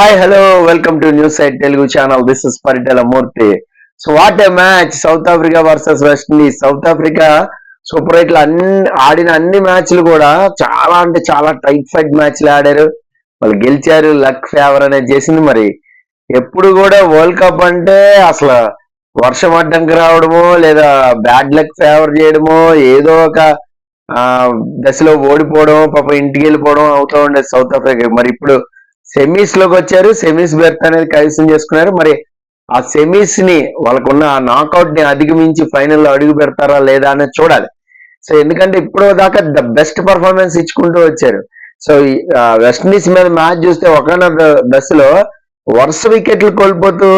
Hi, hello, welcome to News Site Telugu channel. This is Paritala Murthy. So what a match! South Africa versus West Indies. South Africa super eight లో ఆడిన అన్ని మ్యాచ్లు కూడా చాలా అంటే చాలా tight fight మ్యాచ్లు ఆడారు. వాళ్ళు గెలిచారు. లక్ ఫేవర్ అనేది చేసింది. మరి ఎప్పుడు కూడా వరల్డ్ కప్ అంటే అసలు వర్షం అడ్డంకి రావడమో లేదా బ్యాడ్ లక్ ఫేవర్ చేయడమో ఏదో ఒక ఆ దశలో ఓడిపోవడం పాపం ఇంటికి వెళ్ళిపోవడం అవుతూ ఉండేది సౌత్ ఆఫ్రికా. మరి ఇప్పుడు సెమీస్ లోకి వచ్చారు. సెమీస్ బెర్త్ అనేది కైవసం చేసుకున్నారు. మరి ఆ సెమీస్ ని వాళ్ళకున్న ఆ నాకౌట్ ని అధిగమించి ఫైనల్లో అడుగు పెడతారా లేదా అనేది చూడాలి. సో ఎందుకంటే ఇప్పుడు దాకా ద బెస్ట్ పర్ఫార్మెన్స్ ఇచ్చుకుంటూ వచ్చారు. సో వెస్టిండీస్ మీద మ్యాచ్ చూస్తే ఒకనొక దశలో వరుస వికెట్లు కోల్పోతూ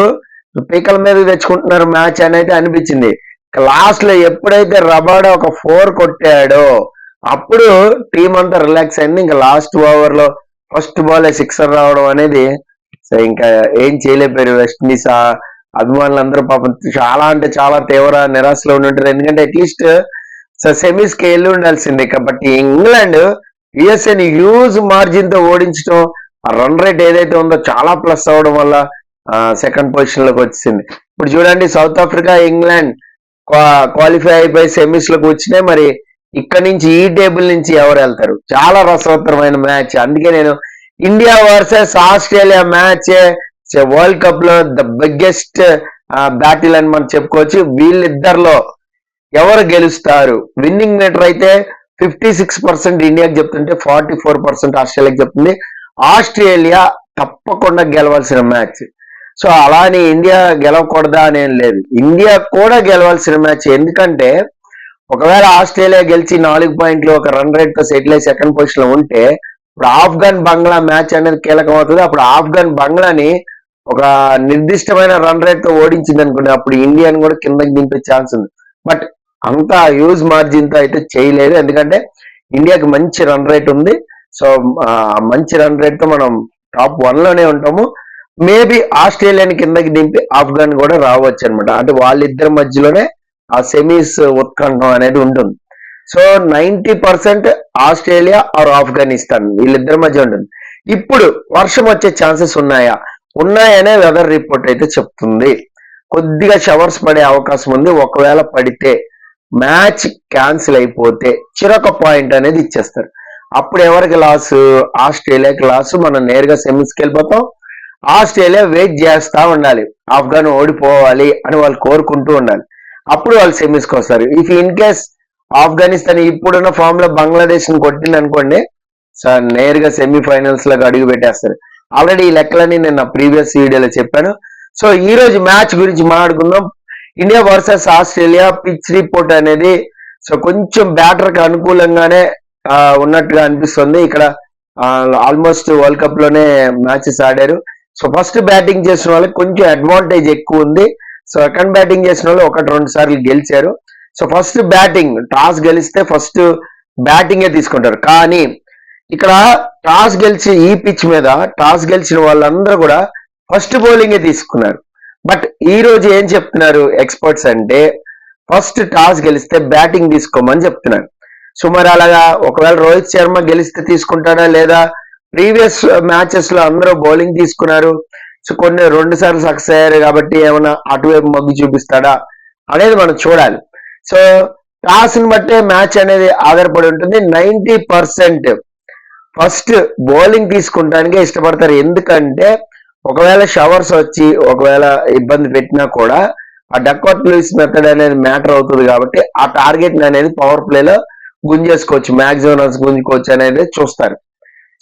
పీకల మీద తెచ్చుకుంటున్నారు మ్యాచ్ అని అయితే అనిపించింది. లాస్ట్ లో ఎప్పుడైతే రబాడా ఒక 4 కొట్టాడో అప్పుడు టీం అంతా రిలాక్స్ అయింది. ఇంకా లాస్ట్ ఓవర్ లో ఫస్ట్ బాల్ 6 రావడం అనేది సో ఇంకా ఏం చేయలేకపోయారు వెస్టిండీస్ అభిమానులందరూ పాపం చాలా అంటే చాలా తీవ్ర నిరాశలో ఉంటుంటారు. ఎందుకంటే అట్లీస్ట్ సెమీస్ కి వెళ్ళి ఉండాల్సిందే. కాబట్టి ఇంగ్లాండ్ యుఎస్ఏని హ్యూజ్ మార్జిన్ తో ఓడించడం, ఆ రన్ రేట్ ఏదైతే ఉందో చాలా ప్లస్ అవడం వల్ల సెకండ్ పొజిషన్ లోకి వచ్చింది. ఇప్పుడు చూడండి సౌత్ ఆఫ్రికా ఇంగ్లాండ్ క్వాలిఫై అయిపోయి సెమీస్ లోకి వచ్చినాయి. మరి ఇక్కడ నుంచి ఈ టేబుల్ నుంచి ఎవరు వెళ్తారు? చాలా రసవత్తరమైన మ్యాచ్. అందుకే నేను India versus Australia match world cup లో ద బిగ్గెస్ట్ బ్యాటిల్ అని మనం చెప్పుకోవచ్చు. వీళ్ళిద్దరిలో ఎవరు గెలుస్తారు? విన్నింగ్ మీటర్ అయితే 56% ఇండియాకి చెప్తుంటే 44% ఆస్ట్రేలియాకి చెప్తుంది. ఆస్ట్రేలియా తప్పకుండా గెలవాల్సిన మ్యాచ్. సో అలానే ఇండియా గెలవకూడదా అనేం లేదు, ఇండియా కూడా గెలవాల్సిన మ్యాచ్. ఎందుకంటే ఒకవేళ ఆస్ట్రేలియా గెలిచి 4 పాయింట్లు ఒక రన్ రేట్ తో సెటిల్ అయ్యి సెకండ్ పొజిషన్ లో ఉంటే ఇప్పుడు ఆఫ్ఘన్ బంగ్లా మ్యాచ్ అనేది కీలకం అవుతుంది. అప్పుడు ఆఫ్ఘన్ బంగ్లాని ఒక నిర్దిష్టమైన రన్ రేట్ తో ఓడించింది అనుకోండి, అప్పుడు ఇండియాని కూడా కిందకి దింపే ఛాన్స్ ఉంది. బట్ అంత హ్యూజ్ మార్జిన్ తో అయితే చేయలేదు. ఎందుకంటే ఇండియాకి మంచి రన్ రేట్ ఉంది. సో మంచి రన్ రేట్ తో మనం టాప్ 1 లోనే ఉంటాము. మేబీ ఆస్ట్రేలియాని కిందకి దింపి ఆఫ్ఘన్ కూడా రావచ్చు అనమాట. అంటే వాళ్ళిద్దరి మధ్యలోనే ఆ సెమీస్ ఉత్కంఠం అనేది ఉంటుంది. సో 90% ఆస్ట్రేలియా ఆర్ ఆఫ్ఘనిస్తాన్ వీళ్ళిద్దరి మధ్య ఉంటుంది. ఇప్పుడు వర్షం వచ్చే ఛాన్సెస్ ఉన్నాయనే వెదర్ రిపోర్ట్ అయితే చెప్తుంది. కొద్దిగా షవర్స్ పడే అవకాశం ఉంది. ఒకవేళ పడితే మ్యాచ్ క్యాన్సిల్ అయిపోతే చిరొక పాయింట్ అనేది ఇచ్చేస్తారు. అప్పుడు ఎవరికి లాస్? ఆస్ట్రేలియాకి లాస్. మనం నేరుగా సెమీస్కి వెళ్ళిపోతాం. ఆస్ట్రేలియా వెయిట్ చేస్తా ఉండాలి, ఆఫ్ఘన్ ఓడిపోవాలి అని వాళ్ళు కోరుకుంటూ ఉండాలి. అప్పుడు వాళ్ళు సెమీస్కి వస్తారు. ఇఫ్ ఇన్ కేస్ ఆఫ్ఘనిస్తాన్ ఇప్పుడున్న ఫామ్ లో బంగ్లాదేశ్ ని కొట్టింది అనుకోండి, సార్ నేరుగా సెమీఫైనల్స్ లకు అడుగు పెట్టేస్తారు. ఆల్రెడీ ఈ లెక్కలని నేను నా ప్రీవియస్ వీడియోలో చెప్పాను. సో ఈ రోజు మ్యాచ్ గురించి మాట్లాడుకుందాం. India versus Australia pitch report అనేది సో కొంచెం బ్యాటర్ కి అనుకూలంగానే ఉన్నట్టుగా అనిపిస్తుంది. ఇక్కడ ఆల్మోస్ట్ వరల్డ్ కప్ లోనే మ్యాచెస్ ఆడారు. సో ఫస్ట్ బ్యాటింగ్ చేసిన వాళ్ళకి కొంచెం అడ్వాంటేజ్ ఎక్కువ ఉంది. సో సెకండ్ బ్యాటింగ్ చేసిన వాళ్ళు 1-2 సార్లు గెలిచారు. సో ఫస్ట్ బ్యాటింగ్ టాస్ గెలిస్తే ఫస్ట్ బ్యాటింగే తీసుకుంటారు. కానీ ఇక్కడ టాస్ గెలిచి ఈ పిచ్ మీద టాస్ గెలిచిన వాళ్ళందరూ కూడా ఫస్ట్ బౌలింగే తీసుకున్నారు. బట్ ఈ రోజు ఏం చెప్తున్నారు ఎక్స్పర్ట్స్ అంటే ఫస్ట్ టాస్ గెలిస్తే బ్యాటింగ్ తీసుకోమని చెప్తున్నారు. సో మరి అలాగా ఒకవేళ రోహిత్ శర్మ గెలిస్తే తీసుకుంటాడా లేదా? ప్రీవియస్ మ్యాచెస్ లో అందరూ బౌలింగ్ తీసుకున్నారు. సో కొన్ని 2 సార్లు సక్సెస్ అయ్యారు కాబట్టి ఏమైనా అటువైపు మొగ్గు చూపిస్తాడా అనేది మనం చూడాలి. సో టాస్ ని బట్టే మ్యాచ్ అనేది ఆధారపడి ఉంటుంది. 90% ఫస్ట్ బౌలింగ్ తీసుకుంటానికే ఇష్టపడతారు. ఎందుకంటే ఒకవేళ షవర్స్ వచ్చి ఒకవేళ ఇబ్బంది పెట్టినా కూడా ఆ డక్వర్త్ లూయిస్ మెథడ్ అనేది మ్యాటర్ అవుతుంది. కాబట్టి ఆ టార్గెట్ అనేది పవర్ ప్లేలో గుంజేసుకోవచ్చు, మ్యాక్సిమం రన్స్ గుంజుకోవచ్చు అనేది చూస్తారు.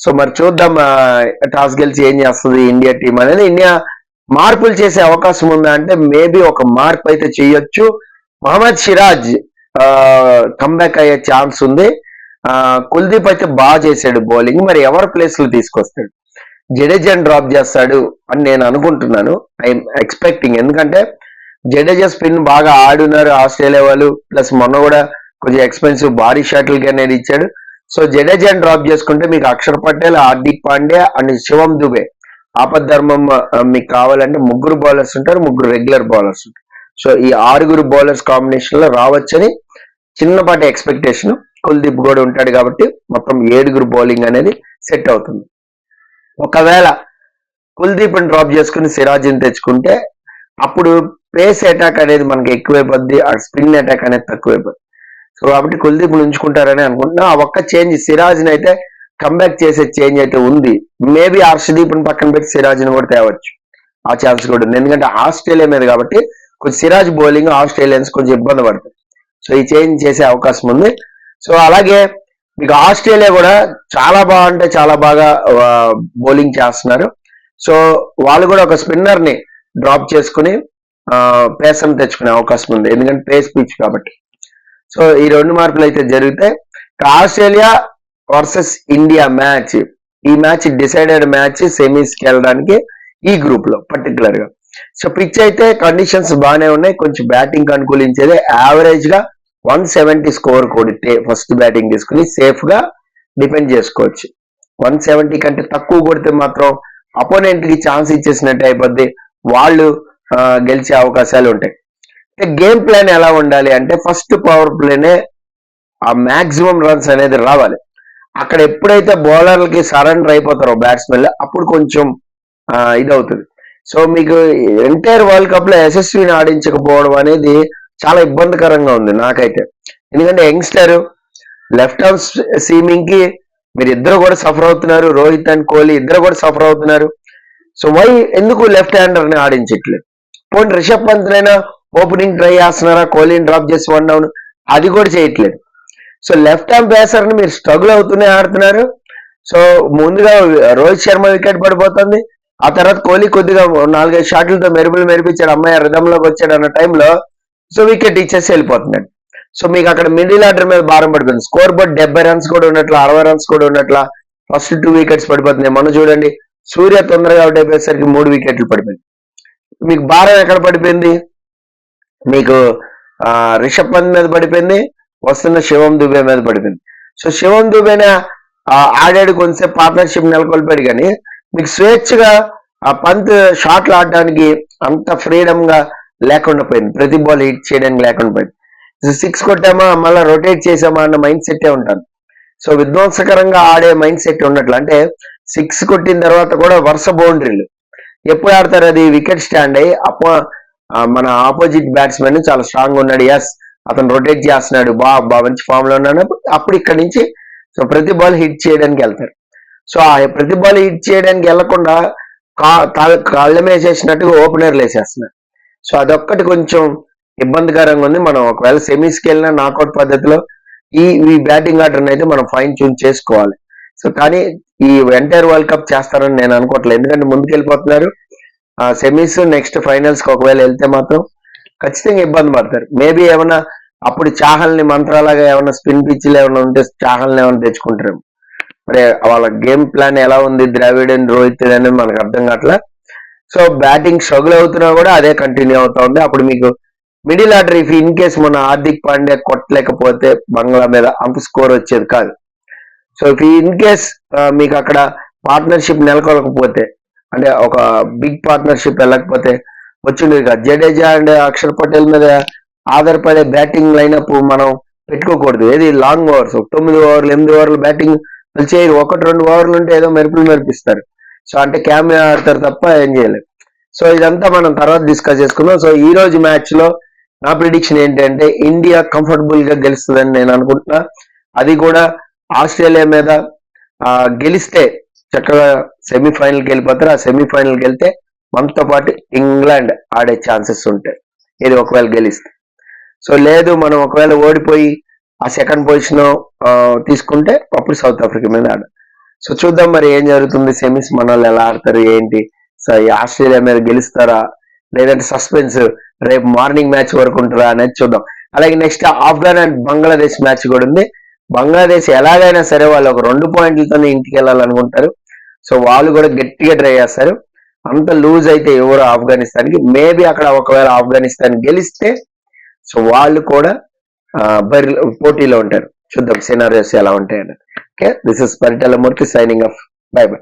సో మరి చూద్దాం టాస్ గెలిచి ఏం చేస్తుంది ఇండియా టీం అనేది. ఇండియా మార్పులు చేసే అవకాశం ఉందా అంటే మేబీ ఒక మార్పు అయితే చేయొచ్చు. మహమ్మద్ సిరాజ్ కమ్బ్యాక్ అయ్యే ఛాన్స్ ఉంది. కుల్దీప్ అయితే బాగా చేశాడు బౌలింగ్. మరి ఎవరి ప్లేస్ లో తీసుకొస్తాడు? జడేజాని డ్రాప్ చేస్తాడు అని నేను అనుకుంటున్నాను. I'm expecting. ఎందుకంటే జడేజా స్పిన్ బాగా ఆడున్నారు ఆస్ట్రేలియా వాళ్ళు. ప్లస్ మొన్న కూడా కొంచెం ఎక్స్పెన్సివ్ భారీ షాట్లకి అనేది ఇచ్చాడు. సో జడేజాని డ్రాప్ చేసుకుంటే మీకు అక్షర్ పటేల్, హార్దిక్ పాండ్యా అండ్ శివం దుబే ఆపద్ధర్మం మీకు కావాలంటే 3 బౌలర్స్ ఉంటారు, 3 రెగ్యులర్ బౌలర్స్ ఉంటారు. సో ఈ 6 బౌలర్స్ కాంబినేషన్ లో రావచ్చని చిన్నపాటి ఎక్స్పెక్టేషన్. కుల్దీప్ కూడా ఉంటాడు కాబట్టి మొత్తం 7 బౌలింగ్ అనేది సెట్ అవుతుంది. ఒకవేళ కుల్దీప్ ని డ్రాప్ చేసుకుని సిరాజ్ని తెచ్చుకుంటే అప్పుడు పేస్ అటాక్ అనేది మనకి ఎక్కువైపోద్ది, ఆ స్పిన్ అటాక్ అనేది తక్కువైపోద్ది. సో కాబట్టి కుల్దీప్ ఉంచుకుంటారని అనుకుంటున్నా. ఆ ఒక్క చేంజ్ సిరాజ్ ని అయితే కంబ్యాక్ చేసే చేంజ్ అయితే ఉంది. మేబీ హర్షదీప్ ని పక్కన పెట్టి సిరాజ్ ని కూడా తేవచ్చు, ఆ ఛాన్స్ కూడా ఉంది. ఎందుకంటే ఆస్ట్రేలియా మీద కాబట్టి కొంచెం సిరాజ్ బౌలింగ్ ఆస్ట్రేలియన్స్ కొంచెం ఇబ్బంది పడుతుంది. సో ఈ చేంజ్ చేసే అవకాశం ఉంది. సో అలాగే మీకు ఆస్ట్రేలియా కూడా చాలా అంటే చాలా బాగా బౌలింగ్ చేస్తున్నారు. సో వాళ్ళు కూడా ఒక స్పిన్నర్ ని డ్రాప్ చేసుకుని పేసర్ తెచ్చుకునే అవకాశం ఉంది, ఎందుకంటే పేస్ పిచ్ కాబట్టి. సో ఈ 2 మార్పులు అయితే జరుగుతాయి. ఆస్ట్రేలియా వర్సెస్ ఇండియా మ్యాచ్, ఈ మ్యాచ్ డిసైడెడ్ మ్యాచ్ సెమీస్ కి వెళ్ళడానికి ఈ గ్రూప్ లో పర్టికులర్ గా. సో పిచ్ అయితే కండిషన్స్ బాగానే ఉన్నాయి, కొంచెం బ్యాటింగ్ అనుకూలించేది. యావరేజ్ గా 170 స్కోర్ కొడితే ఫస్ట్ బ్యాటింగ్ తీసుకుని సేఫ్ గా డిఫెండ్ చేసుకోవచ్చు. 170 కంటే తక్కువ కొడితే మాత్రం అపోనెంట్ కి ఛాన్స్ ఇచ్చేసినట్టు అయిపోద్ది, వాళ్ళు గెలిచే అవకాశాలు ఉంటాయి. గేమ్ ప్లాన్ ఎలా ఉండాలి అంటే ఫస్ట్ పవర్ ప్లేనే ఆ మాక్సిమం రన్స్ అనేది రావాలి. అక్కడ ఎప్పుడైతే బౌలర్లకి సరెండర్ అయిపోతారో బ్యాట్స్మెన్ అప్పుడు కొంచెం ఇదవుతుంది. సో మీకు ఎంటైర్ వరల్డ్ కప్ లో యశస్విని ఆడించకపోవడం అనేది చాలా ఇబ్బందికరంగా ఉంది నాకైతే. ఎందుకంటే యంగ్స్టర్ లెఫ్ట్ ఆర్మ్ సీమింగ్ కి మీరు ఇద్దరు కూడా సఫర్ అవుతున్నారు, రోహిత్ అండ్ కోహ్లీ ఇద్దరు కూడా సఫర్ అవుతున్నారు. సో ఎందుకు లెఫ్ట్ హ్యాండర్ ని ఆడించట్లేదు? పోనీ రిషబ్ పంత్ అయినా ఓపెనింగ్ ట్రై చేస్తున్నారా, కోహ్లీని డ్రాప్ చేసి 1 డౌన్, అది కూడా చేయట్లేదు. సో లెఫ్ట్ హ్యాండ్ పేసర్ ని మీరు స్ట్రగుల్ అవుతూనే ఆడుతున్నారు. సో ముందుగా రోహిత్ శర్మ వికెట్ పడిపోతుంది, ఆ తర్వాత కోహ్లీ కొద్దిగా 4-5 షాట్లతో మెరిపించాడు, అమ్మాయి రిధంలోకి వచ్చాడు అన్న టైంలో సో వికెట్ ఇచ్చేసి వెళ్ళిపోతున్నాడు. సో మీకు అక్కడ మిడిల్ ఆర్డర్ మీద భారం పడిపోయింది. స్కోర్ బోర్డ్ 70 రన్స్ కూడా ఉన్నట్ల, 60 రన్స్ కూడా ఉన్నట్ల ఫస్ట్ 2 వికెట్స్ పడిపోతున్నాయి. మనం చూడండి సూర్య తొందరగా అవుట్ అయిపోయేసరికి 3 వికెట్లు పడిపోయింది. మీకు భారం ఎక్కడ పడిపోయింది? మీకు రిషబ్ పంత్ మీద పడిపోయింది, వస్తున్న శివం దుబే మీద పడిపోయింది. సో శివం దుబేనే ఆడాడు, కొంచెంసేపు పార్ట్నర్షిప్ నెలకొల్పాడు, కానీ మీకు స్వేచ్ఛగా ఆ పంత్ షాట్లు ఆడడానికి అంత ఫ్రీడమ్ గా లేకుండా పోయింది, ప్రతి బాల్ హిట్ చేయడానికి లేకుండా పోయింది. 6 కొట్టామా మళ్ళీ రొటేట్ చేసామా అన్న మైండ్ సెట్టే ఉంటాను. సో విధ్వంసకరంగా ఆడే మైండ్ సెట్ ఉన్నట్లు, అంటే 6 కొట్టిన తర్వాత కూడా వరుస బౌండరీలు ఎప్పుడు ఆడతారు? అది వికెట్ స్టాండ్ అయ్యి మన ఆపోజిట్ బ్యాట్స్మెన్ చాలా స్ట్రాంగ్ ఉన్నాడు, ఎస్ అతను రొటేట్ చేస్తున్నాడు, మంచి ఫామ్ లో ఉన్నాడు, అప్పుడు ఇక్కడ నుంచి సో ప్రతి బాల్ హిట్ చేయడానికి వెళ్తారు. సో ఆ ప్రతి బాల్ హిట్ చేయడానికి వెళ్లకుండా కాళ్ళ వేసేసినట్టుగా ఓపెనర్లు వేసేస్తున్నారు. సో అదొక్కటి కొంచెం ఇబ్బందికరంగా ఉంది. మనం ఒకవేళ సెమీస్కి వెళ్ళిన నాకౌట్ పద్ధతిలో ఈ బ్యాటింగ్ ఆర్డర్ అయితే మనం ఫైన్ ట్యూన్ చేసుకోవాలి. సో కానీ ఈ ఎంటైర్ వరల్డ్ కప్ చేస్తారని నేను అనుకోవట్లేదు, ఎందుకంటే ముందుకు వెళ్ళిపోతున్నారు. సెమీస్ నెక్స్ట్ ఫైనల్స్ కి ఒకవేళ వెళ్తే మాత్రం ఖచ్చితంగా ఇబ్బంది పడతారు. మేబీ ఏమన్నా అప్పుడు చాహల్ని మంత్రాలాగా ఏమన్నా స్పిన్ పిచ్లు ఏమైనా ఉంటే చాహల్ని ఏమైనా తెచ్చుకుంటారు. మరి వాళ్ళ గేమ్ ప్లాన్ ఎలా ఉంది ద్రావిడ్ అండ్ రోహిత్ అనేది మనకు అర్థం కావట్లే. సో బ్యాటింగ్ స్ట్రగుల్ అవుతున్నా కూడా అదే కంటిన్యూ అవుతా ఉంది. అప్పుడు మీకు middle order if in case మన హార్దిక్ పాండ్యా కొట్టలేకపోతే బంగ్లా మీద అంత స్కోర్ వచ్చేది కాదు. సో ఇఫ్ ఇన్ కేస్ మీకు అక్కడ పార్ట్నర్షిప్ నెలకొలకపోతే, అంటే ఒక బిగ్ పార్ట్నర్షిప్ వెళ్ళకపోతే వచ్చింది కాదు. జడేజా అండ్ అక్షర్ పటేల్ మీద ఆధారపడే బ్యాటింగ్ లైనప్ మనం పెట్టుకోకూడదు. ఏది లాంగ్ ఓవర్స్ 9 ఓవర్లు 8 ఓవర్లు బ్యాటింగ్ చేయరు, 1-2 ఓవర్లు ఉంటే ఏదో మెరిపిస్తారు. సో అంటే క్యామెరా ఆడతారు తప్ప ఏం చేయలేదు. సో ఇదంతా మనం తర్వాత డిస్కస్ చేసుకుందాం. సో ఈ రోజు మ్యాచ్ లో నా ప్రిడిక్షన్ ఏంటంటే ఇండియా కంఫర్టబుల్ గా గెలుస్తుందని నేను అనుకుంటున్నా. అది కూడా ఆస్ట్రేలియా మీద గెలిస్తే చక్కగా సెమీఫైనల్కి వెళ్ళిపోతారు. ఆ సెమీఫైనల్కి వెళ్తే మనతో పాటు ఇంగ్లాండ్ ఆడే ఛాన్సెస్ ఉంటాయి, ఇది ఒకవేళ గెలిస్తే. సో లేదు మనం ఒకవేళ ఓడిపోయి ఆ సెకండ్ పొజిషన్ తీసుకుంటే అప్పుడు సౌత్ ఆఫ్రికా మీద ఆడ. సో చూద్దాం మరి ఏం జరుగుతుంది, సెమీస్ మన వాళ్ళు ఎలా ఆడతారు ఏంటి. సో ఈ ఆస్ట్రేలియా మీద గెలుస్తారా లేదంటే సస్పెన్స్ రేపు మార్నింగ్ మ్యాచ్ వరకు ఉంటారా అనేది చూద్దాం. అలాగే next Afghan and Bangladesh match కూడా ఉంది. బంగ్లాదేశ్ ఎలాగైనా సరే వాళ్ళు ఒక 2 పాయింట్లతోనే ఇంటికి వెళ్ళాలనుకుంటారు. సో వాళ్ళు కూడా గట్టిగా ట్రై చేస్తారు. అంత లూజ్ అయితే ఎవరు ఆఫ్ఘనిస్తాన్కి, మేబీ అక్కడ ఒకవేళ ఆఫ్ఘనిస్తాన్ గెలిస్తే సో వాళ్ళు కూడా పోటీలో ఉంటారు. చూద్దాం సినారియోస్ ఎలా ఉంటాయని. Okay, this is Paritala Murthy signing off. By by.